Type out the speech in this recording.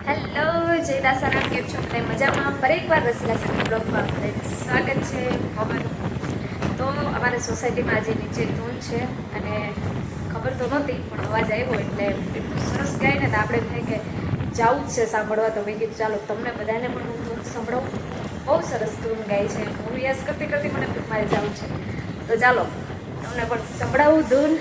Hello જય દાસારામ, કેમ છો? બધા મજામાં? ફરી એકવાર રસીલા સાહેબ બ્લોગમાં સ્વાગત છે અમારું. તો અમારા સોસાયટીમાં આજે નીચે ધૂન છે અને ખબર તો નહોતી પણ અવાજ આવ્યો એટલે એટલું સરસ ગાય ને તો આપણે થાય કે જવું જ છે સાંભળવા. તો મેં કીધું ચાલો તમને બધાને પણ હું ધૂન સંભળાવું. બહુ સરસ ધૂન ગાય છે. હું રિયાઝ કરતી કરતી મને મારે જવું છે, તો ચાલો તમને પણ સંભળાવું ધૂન.